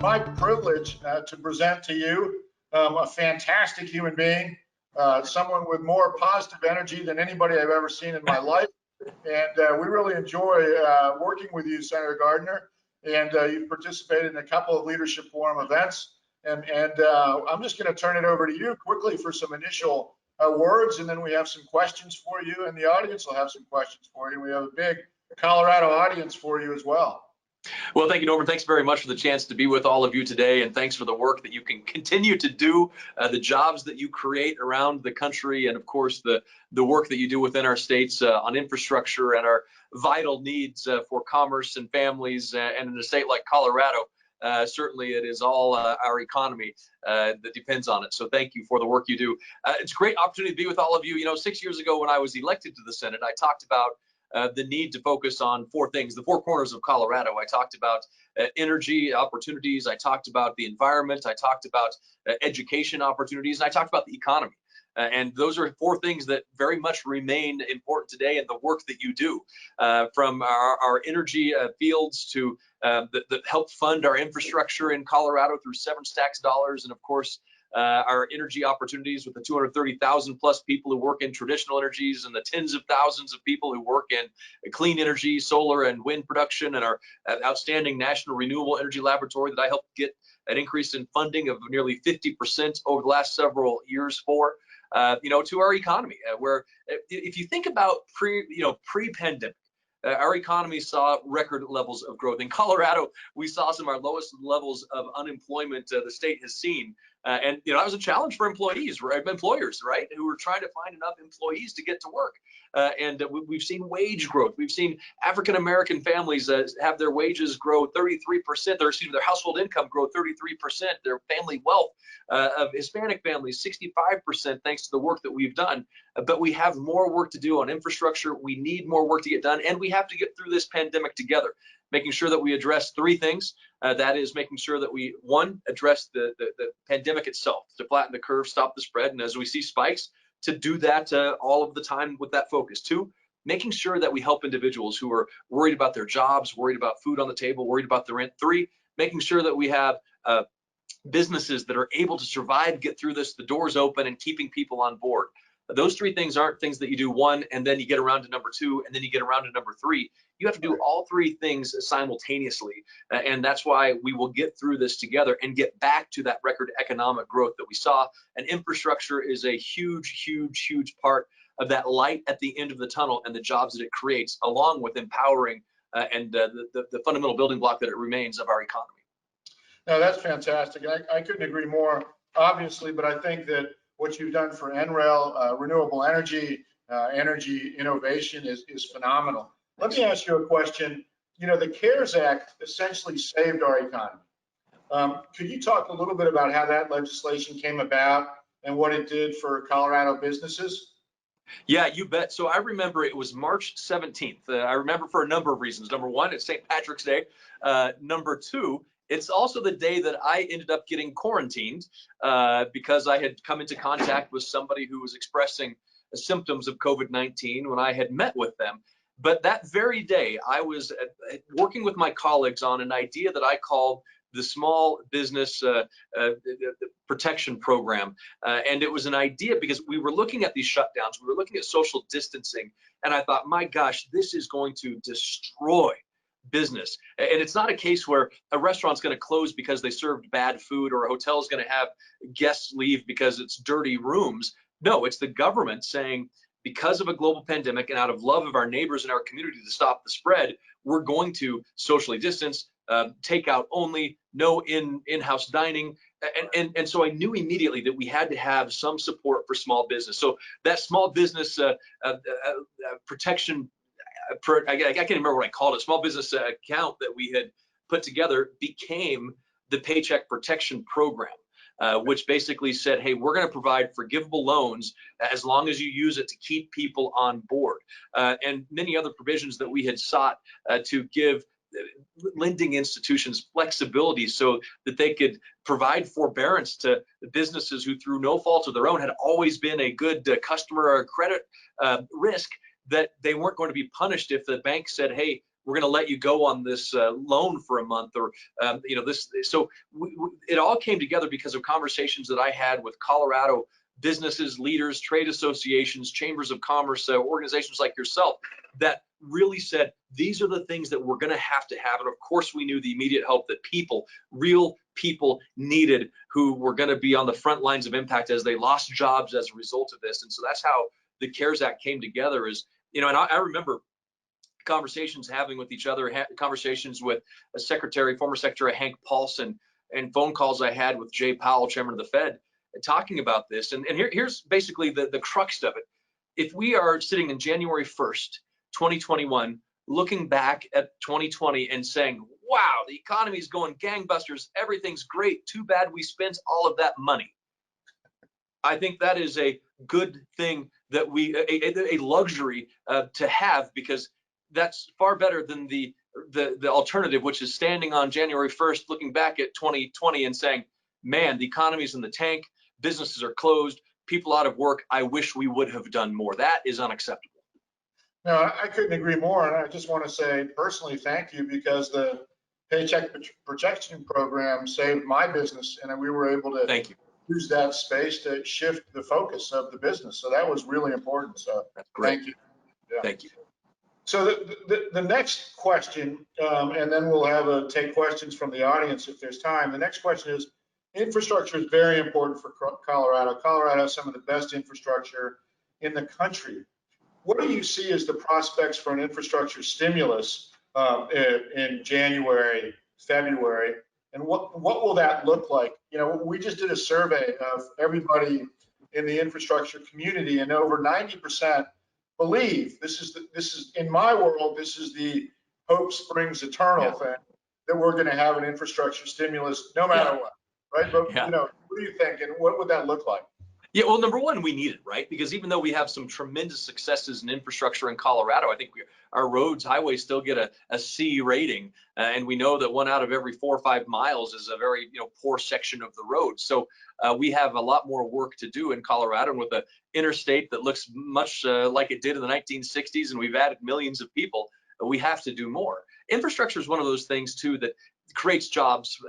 my privilege to present to you a fantastic human being, someone with more positive energy than anybody I've ever seen in my life. And we really enjoy working with you, Senator Gardner. And you've participated in a couple of Leadership Forum events. And I'm just going to turn it over to you quickly for some initial words, and then we have some questions for you, and the audience will have some questions for you. We have a big Colorado audience for you as well. Well, thank you, Norman. Thanks very much for the chance to be with all of you today, and thanks for the work that you can continue to do, the jobs that you create around the country, and of course the work that you do within our states on infrastructure and our vital needs for commerce and families, and in a state like Colorado. Certainly it is all our economy that depends on it. So thank you for the work you do. It's a great opportunity to be with all of you. You know, 6 years ago when I was elected to the Senate, I talked about the need to focus on four things, the four corners of Colorado. I talked about energy opportunities. I talked about the environment. I talked about education opportunities. And I talked about the economy. And those are four things that very much remain important today in the work that you do, from our energy fields to that help fund our infrastructure in Colorado through severance tax dollars, and of course our energy opportunities with the 230,000 plus people who work in traditional energies and the tens of thousands of people who work in clean energy, solar and wind production, and our outstanding National Renewable Energy Laboratory that I helped get an increase in funding of nearly 50% over the last several years for. You know, to our economy, where if you think about pre-pandemic, our economy saw record levels of growth. In Colorado, we saw some of our lowest levels of unemployment the state has seen. And you know, that was a challenge for employers, right, who were trying to find enough employees to get to work. And we've seen wage growth. We've seen African-American families have their wages grow 33%, their household income grow 33%, their family wealth of Hispanic families 65%, thanks to the work that we've done. But we have more work to do on infrastructure. We need more work to get done, and we have to get through this pandemic together, making sure that we address three things. That is making sure that we, one, address the pandemic itself, to flatten the curve, stop the spread, and as we see spikes, to do that all of the time with that focus. Two, making sure that we help individuals who are worried about their jobs, worried about food on the table, worried about the rent. Three, making sure that we have businesses that are able to survive, get through this, the doors open, and keeping people on board. Those three things aren't things that you do one and then you get around to number two and then you get around to number three. You have to do all three things simultaneously, and that's why we will get through this together and get back to that record economic growth that we saw. And infrastructure is a huge part of that light at the end of the tunnel and the jobs that it creates, along with empowering and the fundamental building block that it remains of our economy. No, that's fantastic. I couldn't agree more, obviously, but I think that what you've done for NREL, renewable energy, energy innovation is phenomenal. Let me ask you a question. You know, the CARES Act essentially saved our economy. Could you talk a little bit about how that legislation came about and what it did for Colorado businesses? Yeah, you bet. So I remember it was March 17th. I remember for a number of reasons. Number one, it's St. Patrick's Day. Number two, it's also the day that I ended up getting quarantined because I had come into contact with somebody who was expressing symptoms of COVID-19 when I had met with them. But that very day, I was working with my colleagues on an idea that I called the Small Business Protection Program. And it was an idea because we were looking at these shutdowns, we were looking at social distancing, and I thought, my gosh, this is going to destroy business. And it's not a case where a restaurant's going to close because they served bad food, or a hotel is going to have guests leave because it's dirty rooms. No, it's the government saying, because of a global pandemic and out of love of our neighbors and our community to stop the spread, we're going to socially distance, takeout only, no in-house dining. And so I knew immediately that we had to have some support for small business. So that small business protection, I can't remember what I called it, small business account that we had put together became the Paycheck Protection Program. Which basically said, hey, we're going to provide forgivable loans as long as you use it to keep people on board, and many other provisions that we had sought to give lending institutions flexibility so that they could provide forbearance to the businesses who, through no fault of their own, had always been a good customer or credit risk, that they weren't going to be punished if the bank said, hey, we're going to let you go on this loan for a month, or you know, this. So it all came together because of conversations that I had with Colorado businesses, leaders, trade associations, chambers of commerce, organizations like yourself, that really said these are the things that we're going to have. And of course, we knew the immediate help that people, real people, needed, who were going to be on the front lines of impact as they lost jobs as a result of this. And so that's how the CARES Act came together. Is, you know, and I remember conversations having with each other, conversations with former Secretary Hank Paulson, and phone calls I had with Jay Powell, Chairman of the Fed, talking about this. And here's basically the crux of it. If we are sitting in January 1st, 2021, looking back at 2020 and saying, wow, the economy is going gangbusters, everything's great, too bad we spent all of that money, I think that is a good thing, that a luxury to have, because that's far better than the alternative, which is standing on January 1st, looking back at 2020 and saying, man, the economy's in the tank, businesses are closed, people out of work, I wish we would have done more. That is unacceptable. No, I couldn't agree more. And I just want to say personally, thank you, because the Paycheck Protection Program saved my business, and we were able to Thank you. use that space to shift the focus of the business. So that was really important. So that's great. Thank you. Yeah. Thank you. So the next question, and then we'll take questions from the audience if there's time. The next question is, infrastructure is very important for Colorado. Colorado has some of the best infrastructure in the country. What do you see as the prospects for an infrastructure stimulus in January, February, and what will that look like? You know, we just did a survey of everybody in the infrastructure community, and over 90% believe, this is in my world, this is the hope springs eternal thing, that we're going to have an infrastructure stimulus no matter what, right? But you know, what do you think, and what would that look like? Yeah, well, number one, we need it, right? Because even though we have some tremendous successes in infrastructure in Colorado, I think our roads, highways still get a C rating, and we know that 1 out of every 4 or 5 miles is a very poor section of the road. So we have a lot more work to do in Colorado, and with an interstate that looks much like it did in the 1960s, and we've added millions of people, we have to do more. Infrastructure is one of those things too that creates jobs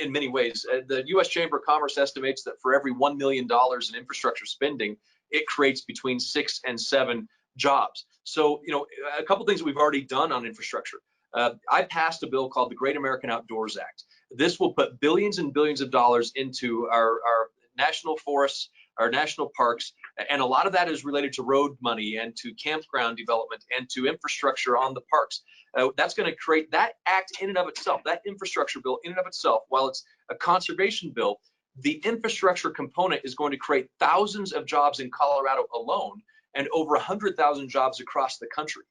in many ways. The U.S. Chamber of Commerce estimates that for every $1 million in infrastructure spending, it creates between 6 and 7 jobs. So, a couple things that we've already done on infrastructure. I passed a bill called the Great American Outdoors Act. This will put billions and billions of dollars into our national forests, our national parks, and a lot of that is related to road money and to campground development and to infrastructure on the parks. That's going to create, that act in and of itself, that infrastructure bill in and of itself, while it's a conservation bill, the infrastructure component is going to create thousands of jobs in Colorado alone and over 100,000 jobs across the country.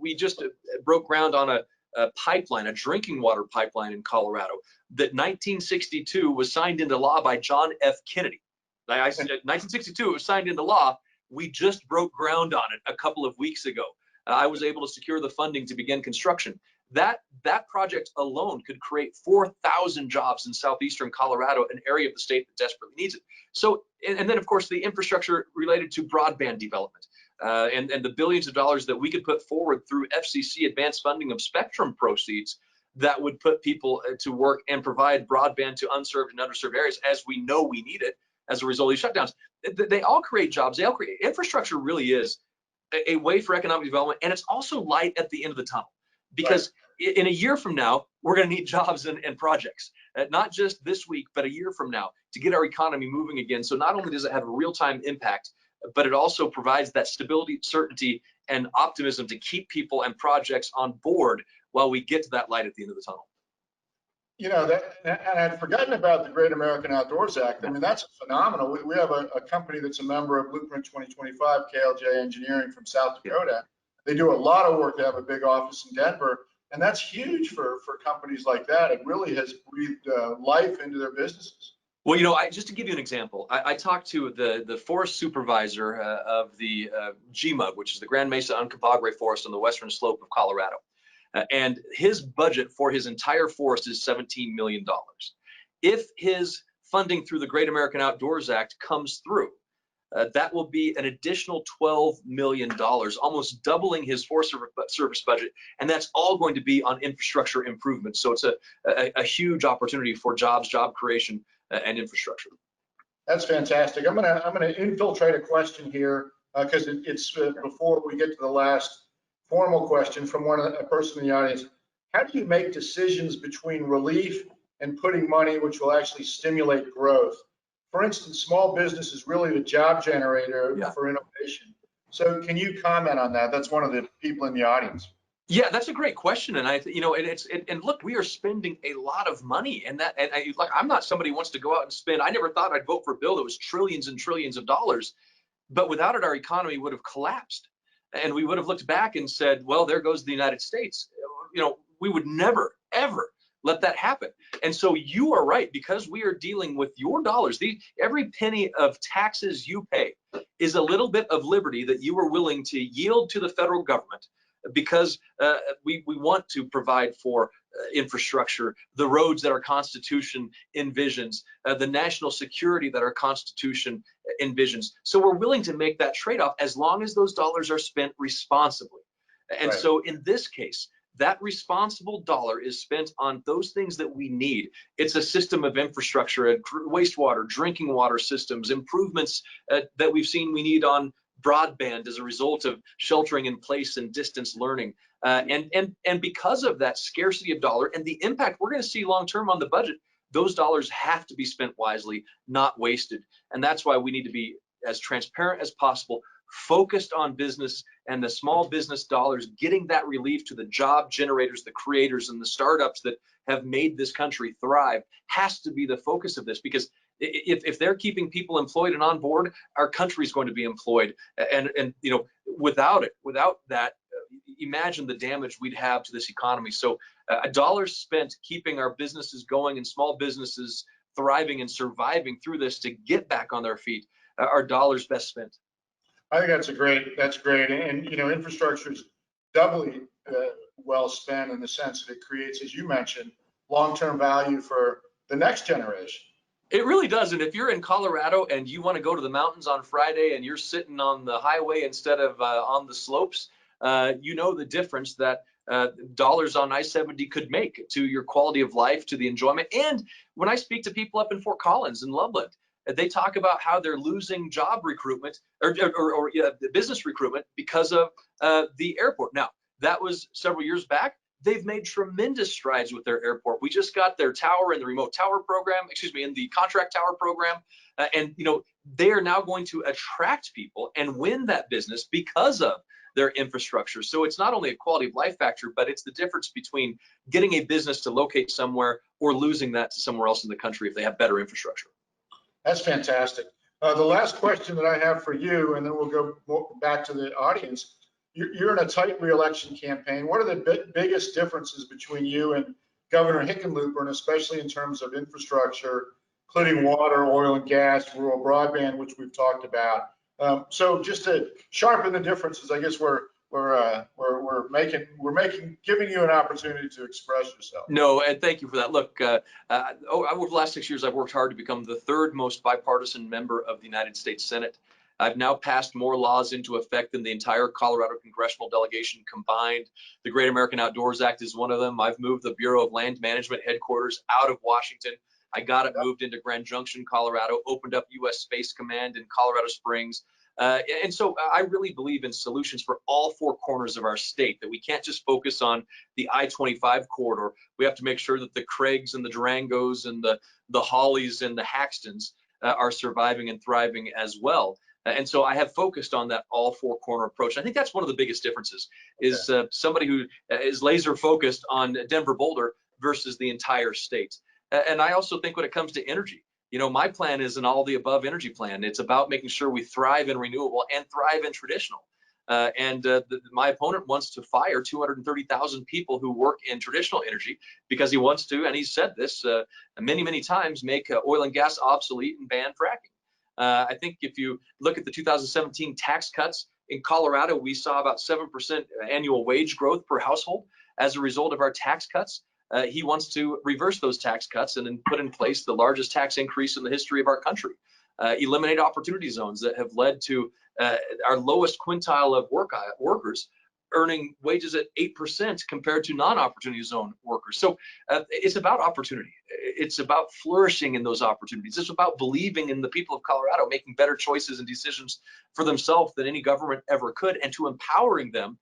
We just broke ground on a pipeline, a drinking water pipeline in Colorado that 1962 was signed into law by John F. Kennedy. 1962, it was signed into law. We just broke ground on it a couple of weeks ago. I was able to secure the funding to begin construction. That project alone could create 4,000 jobs in southeastern Colorado, an area of the state that desperately needs it. So, and then of course the infrastructure related to broadband development and the billions of dollars that we could put forward through FCC advanced funding of spectrum proceeds that would put people to work and provide broadband to unserved and underserved areas, as we know we need it as a result of these shutdowns. They all create jobs. They all create, infrastructure really is a way for economic development, and it's also light at the end of the tunnel, because in a year from now, we're going to need jobs and projects, not just this week, but a year from now, to get our economy moving again. So not only does it have a real-time impact, but it also provides that stability, certainty, and optimism to keep people and projects on board while we get to that light at the end of the tunnel. And I'd forgotten about the Great American Outdoors Act. I mean, that's phenomenal. We have a company that's a member of Blueprint 2025, KLJ Engineering from South Dakota. They do a lot of work. They have a big office in Denver, and that's huge for companies like that. It really has breathed life into their businesses. Well, just to give you an example, I talked to the forest supervisor of the GMUG, which is the Grand Mesa Uncompahgre Forest on the western slope of Colorado. And his budget for his entire forest is $17 million. If his funding through the Great American Outdoors Act comes through, that will be an additional $12 million, almost doubling his Forest Service budget. And that's all going to be on infrastructure improvements. So it's a huge opportunity for jobs, job creation, and infrastructure. That's fantastic. I'm gonna infiltrate a question here because it's before we get to the last formal question from a person in the audience. How do you make decisions between relief and putting money which will actually stimulate growth? For instance, small business is really the job generator for innovation. So can you comment on that? That's one of the people in the audience. Yeah, that's a great question, and and look, we are spending a lot of money, and like, I'm not somebody who wants to go out and spend. I never thought I'd vote for a bill that was trillions and trillions of dollars, but without it, our economy would have collapsed, and we would have looked back and said, well, there goes the United States. We would never, ever let that happen. And so you are right, because we are dealing with your dollars. Every penny of taxes you pay is a little bit of liberty that you are willing to yield to the federal government, because we want to provide for infrastructure, the roads that our Constitution envisions, the national security that our Constitution envisions. So we're willing to make that trade-off as long as those dollars are spent responsibly. And so in this case, that responsible dollar is spent on those things that we need. It's a system of infrastructure, wastewater, drinking water systems, improvements that we've seen we need on broadband as a result of sheltering in place and distance learning. And because of that scarcity of dollar and the impact we're going to see long term on the budget, those dollars have to be spent wisely, not wasted. And that's why we need to be as transparent as possible, focused on business and the small business dollars, getting that relief to the job generators, the creators, and the startups that have made this country thrive has to be the focus of this. Because if they're keeping people employed and on board, our country is going to be employed. And without that, imagine the damage we'd have to this economy. So a dollar spent keeping our businesses going and small businesses thriving and surviving through this to get back on their feet, are dollars best spent. I think that's great. And infrastructure is doubly well spent in the sense that it creates, as you mentioned, long-term value for the next generation. It really does. And if you're in Colorado and you want to go to the mountains on Friday and you're sitting on the highway instead of on the slopes, the difference that dollars on I-70 could make to your quality of life, to the enjoyment. And when I speak to people up in Fort Collins and Loveland, they talk about how they're losing job recruitment or business recruitment because of the airport. Now, that was several years back. They've made tremendous strides with their airport. We just got their tower in the remote tower program, in the contract tower program. And they are now going to attract people and win that business because of their infrastructure. So it's not only a quality of life factor, but it's the difference between getting a business to locate somewhere or losing that to somewhere else in the country if they have better infrastructure. That's fantastic. The last question that I have for you, and then we'll go back to the audience. You're in a tight re-election campaign. What are the biggest differences between you and Governor Hickenlooper, and especially in terms of infrastructure, including water, oil and gas, rural broadband, which we've talked about? So just to sharpen the differences, I guess we're giving you an opportunity to express yourself. No, and thank you for that. Look, over the last 6 years, I've worked hard to become the third most bipartisan member of the United States Senate. I've now passed more laws into effect than the entire Colorado congressional delegation combined. The Great American Outdoors Act is one of them. I've moved the Bureau of Land Management headquarters out of Washington. I got it moved into Grand Junction, Colorado, opened up U.S. Space Command in Colorado Springs. And so I really believe in solutions for all four corners of our state, that we can't just focus on the I-25 corridor. We have to make sure that the Craigs and the Durangos and the Hollies and the Haxtons are surviving and thriving as well. And so I have focused on that all four corner approach. I think that's one of the biggest differences is somebody who is laser focused on Denver Boulder versus the entire state. And I also think when it comes to energy, my plan is an all the above energy plan. It's about making sure we thrive in renewable and thrive in traditional. My opponent wants to fire 230,000 people who work in traditional energy because he wants to, and he's said this many, many times, make oil and gas obsolete and ban fracking. I think if you look at the 2017 tax cuts in Colorado, we saw about 7% annual wage growth per household as a result of our tax cuts. He wants to reverse those tax cuts and then put in place the largest tax increase in the history of our country. eliminate opportunity zones that have led to our lowest quintile of workers earning wages at 8% compared to non-opportunity zone workers. So it's about opportunity. It's about flourishing in those opportunities. It's about believing in the people of Colorado making better choices and decisions for themselves than any government ever could, and to empowering them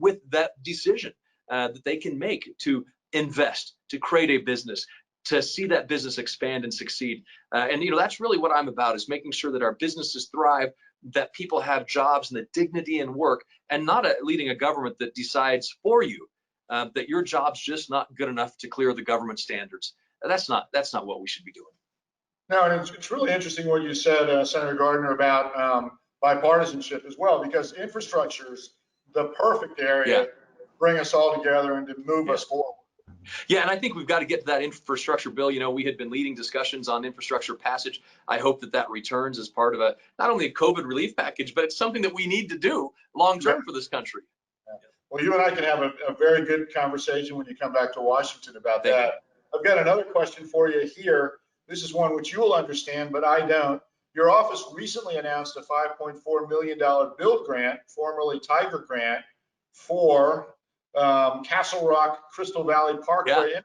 with that decision that they can make to invest, to create a business, to see that business expand and succeed. And that's really what I'm about, is making sure that our businesses thrive, that people have jobs and the dignity in work, and not leading a government that decides for you that your job's just not good enough to clear the government standards. That's not what we should be doing. No, and it's really interesting what you said, Senator Gardner, about bipartisanship as well, because infrastructure is the perfect area to bring us all together and to move us forward. Yeah, and I think we've got to get to that infrastructure bill. We had been leading discussions on infrastructure passage. I hope that returns as part of not only a COVID relief package, but it's something that we need to do long term for this country. Well, you and I can have a very good conversation when you come back to Washington about that. I've got another question for you here. This is one which you will understand, but I don't. Your office recently announced a $5.4 million build grant, formerly Tiger Grant, for Castle Rock Crystal Valley Parkway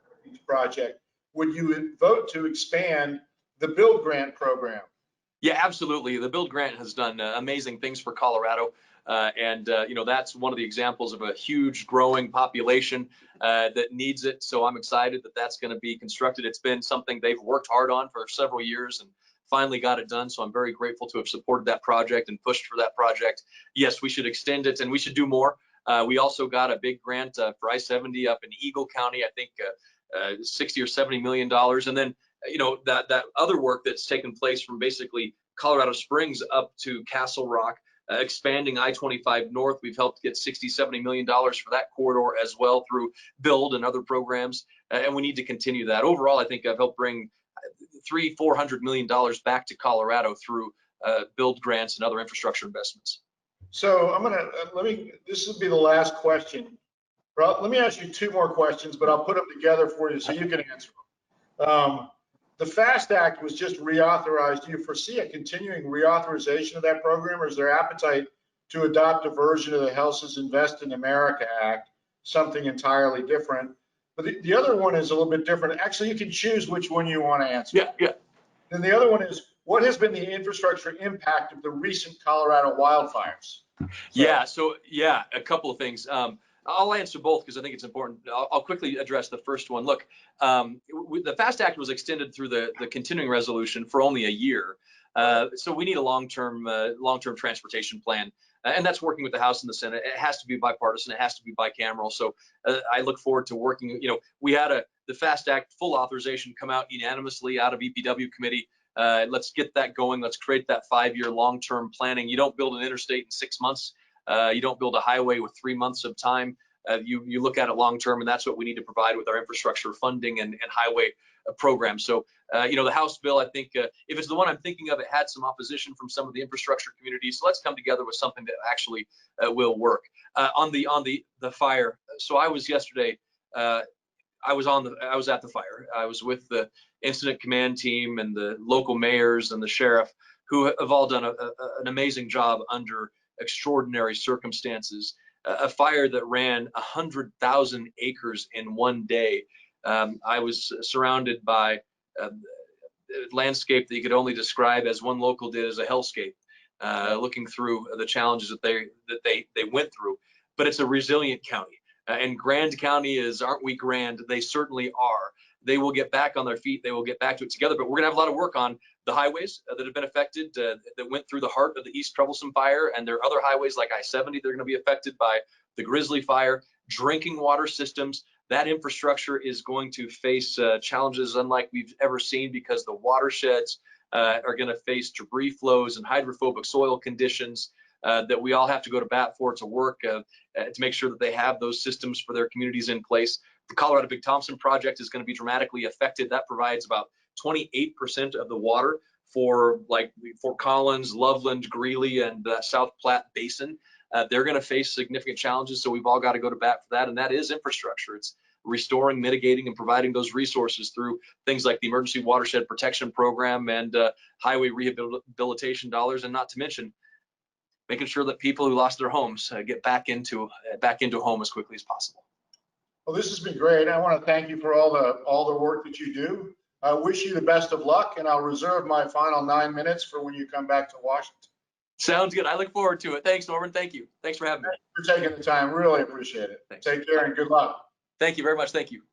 project. Would you vote to expand the build grant program? Yeah, absolutely. The build grant has done amazing things for Colorado. And that's one of the examples of a huge growing population that needs it. So I'm excited that that's going to be constructed. It's been something they've worked hard on for several years and finally got it done. So I'm very grateful to have supported that project and pushed for that project. Yes, we should extend it and we should do more. We also got a big grant for I-70 up in Eagle County, I think 60 or $70 million. And then, that other work that's taken place from basically Colorado Springs up to Castle Rock, expanding I-25 north. We've helped get $60–70 million for that corridor as well through build and other programs. And we need to continue that. Overall, I think I've helped bring $300–400 million back to Colorado through build grants and other infrastructure investments. So this will be the last question. Let me ask you two more questions, but I'll put them together for you so you can answer them. The FAST Act was just reauthorized. Do you foresee a continuing reauthorization of that program, or is there appetite to adopt a version of the House's Invest in America Act, something entirely different? But the other one is a little bit different. Actually, you can choose which one you want to answer. Yeah. And the other one is, what has been the infrastructure impact of the recent Colorado wildfires? A couple of things. I'll answer both because I think it's important. I'll quickly address the first one. Look, the FAST Act was extended through the continuing resolution for only a year. So we need a long-term transportation plan. And that's working with the House and the Senate. It has to be bipartisan. It has to be bicameral. So I look forward to working. We had the FAST Act full authorization come out unanimously out of EPW committee. Let's get that going. Let's create that 5-year long-term planning. You don't build an interstate in 6 months. You don't build a highway with 3 months of time. You look at it long-term, and that's what we need to provide with our infrastructure funding and highway program. So, the House bill, I think, if it's the one I'm thinking of, it had some opposition from some of the infrastructure communities. So let's come together with something that actually will work. On the fire. So I was yesterday. I was at the fire. I was with the incident command team and the local mayors and the sheriff, who have all done an amazing job under extraordinary circumstances. A fire that ran 100,000 acres in one day. I was surrounded by a landscape that you could only describe, as one local did, as a hellscape, looking through the challenges that they went through. But it's a resilient county, and Grand County aren't we grand? They certainly are. They will get back on their feet. They will get back to it together. But we're gonna have a lot of work on the highways that have been affected, that went through the heart of the East Troublesome Fire, and there are other highways like I-70 that are gonna be affected by the Grizzly Fire. Drinking water systems, that infrastructure is going to face challenges unlike we've ever seen, because the watersheds are gonna face debris flows and hydrophobic soil conditions that we all have to go to bat for to work to make sure that they have those systems for their communities in place. The Colorado Big Thompson project is going to be dramatically affected. That provides about 28% of the water for Fort Collins, Loveland, Greeley, and the South Platte Basin. They're going to face significant challenges, so we've all got to go to bat for that, and that is infrastructure. It's restoring, mitigating, and providing those resources through things like the Emergency Watershed Protection Program and highway rehabilitation dollars, and not to mention making sure that people who lost their homes get back into a home as quickly as possible. Well, this has been great. I want to thank you for all the work that you do. I wish you the best of luck, and I'll reserve my final 9 minutes for when you come back to Washington. Sounds good. I look forward to it. Thanks, Norman. Thank you. Thanks for having me. Thanks for taking the time. Really appreciate it. Thanks. Take care and good luck. Thank you very much. Thank you.